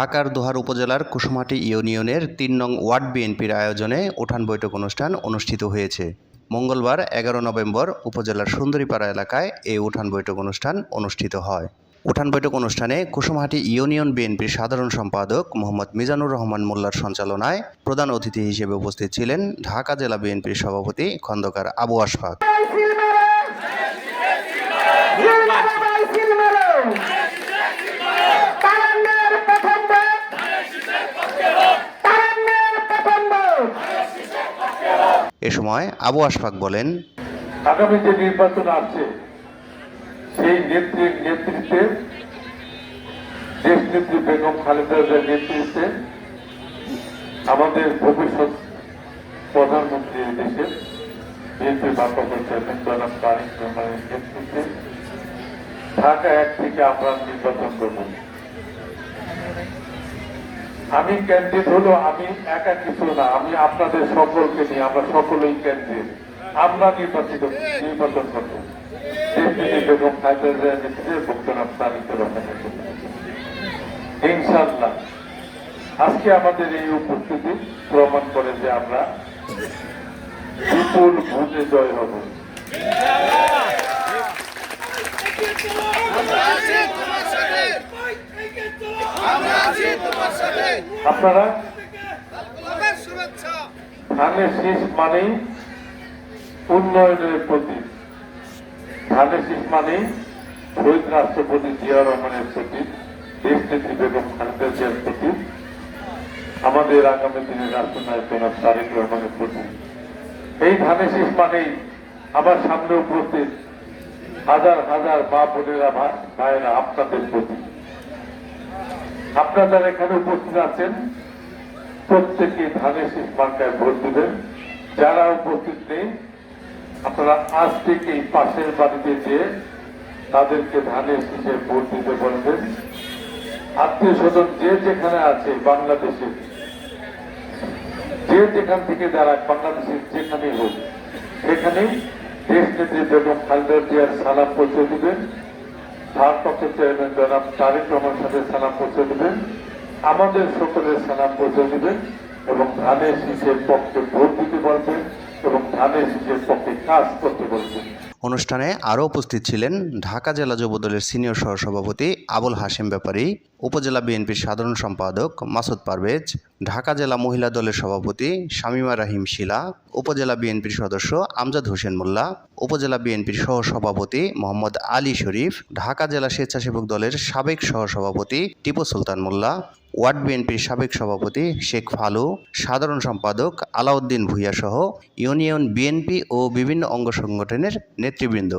ঢাকার দোহার উপজেলার কুসুমহাটি ইউনিয়নের ৩ নং ওয়ার্ড বিএনপির আয়োজনে উঠান বৈঠক অনুষ্ঠান অনুষ্ঠিত হয়েছে। মঙ্গলবার ১১ নভেম্বর উপজেলার সুন্দরীপাড়া এলাকায় এই উঠান বৈঠক অনুষ্ঠান অনুষ্ঠিত হয়। উঠান বৈঠক অনুষ্ঠানে কুসুমহাটি ইউনিয়ন বিএনপির সাধারণ সম্পাদক মোহাম্মদ মিজানুর রহমান মোল্লার সঞ্চালনায় প্রধান অতিথি হিসেবে উপস্থিত ছিলেন ঢাকা জেলা বিএনপির সভাপতি খন্দকার আবু আশফাক। এ সময় আবু আশফাক বলেন, আগামী যে নির্বাচন আছে সেই নেতৃত্বে দেশনেত্রী বেগম খালেদা জিয়ার নেতৃত্বে আমাদের ভবিষ্যৎ প্রধানমন্ত্রী দেশের বিএনপির ভারপ্রাপ্ত চেয়ারম্যান জনাব তারেক রহমানের নেতৃত্বে ঢাকা ১ থেকে আমরা নির্বাচন করব। আমি ক্যান্ডিডেট হলো, আমি একা কিছু না, আমি আপনাদের সকলকে নিয়ে, আমরা সকলেই ক্যান্ডিডেট। আমরা নির্বাচন করবো বেগম খালেদা জিয়ার নেতৃত্বে জনাব তারেক রহমানের ইনশাআল্লাহ। আজকে আমাদের এই উপস্থিতি প্রমাণ করে যে আমরা বিপুল ভোটে জয় হব। আপনারা ধানের শীষ মানেই উন্নয়নের প্রতি, ধানের শীষ মানেই শহীদ রাষ্ট্রপতি জিয়া রহমানের প্রতি, দেশনেত্রী বেগম খালেদা জিয়ার প্রতি, আমাদের আগামী দিনের রাষ্ট্রনায়ক জনাব তারেক রহমানের প্রতি। এই ধানের শীষ মানেই আমার সামনে উপস্থিত হাজার হাজার মা বোনেরা, ভাইয়েরা, আপনাদের প্রতি। আপনারা যারা এখানে উপস্থিত আছেন প্রত্যেকে ধানের শীষ মার্কায় ভোট দিবেন। যারা উপস্থিত নেই আপনারা আজ থেকেই পাশের বাড়িতে যেয়ে তাদেরকে ধানের শীষে ভোট দিতে বলবেন। আত্মীয় স্বজন যে যেখানে আছে বাংলাদেশে, যে যেখান থেকে যারা বাংলাদেশের যেখানে হোক সেখানেই দেশনেত্রী বেগম খালেদা জিয়ার সালাম পৌঁছে দিবেন। ভারপ্রাপ্ত চেয়ারম্যান জনাব তারেক রহমানের সাথে সালাম পৌঁছে দিবেন, আমাদের সকলের সালাম পৌঁছে দিবেন এবং ধানের শীষের পক্ষে ভোট দিতে বলবেন এবং ধানের শীষের পক্ষে কাজ করতে বলবেন। অনুষ্ঠানে আরও উপস্থিত ছিলেন ঢাকা জেলা যুবদলের সিনিয়র সহসভাপতি আবুল হাশেম ব্যাপারী, উপজেলা বিএনপির সাধারণ সম্পাদক মাসুদ পারভেজ, ঢাকা জেলা মহিলা দলের সভাপতি শামীমা রাহিম শিলা, উপজেলা বিএনপির সদস্য আমজাদ হোসেন মোল্লা, উপজেলা বিএনপির সহসভাপতি মোহাম্মদ আলী শরীফ, ঢাকা জেলা স্বেচ্ছাসেবক দলের সাবেক সহসভাপতি টিপু সুলতান মোল্লা, ওয়ার্ড বিএনপির সাবেক সভাপতি শেখ ফালু, সাধারণ সম্পাদক আলাউদ্দিন ভূঁইয়া সহ ইউনিয়ন বিএনপি ও বিভিন্ন অঙ্গ সংগঠনের নেতৃবৃন্দ।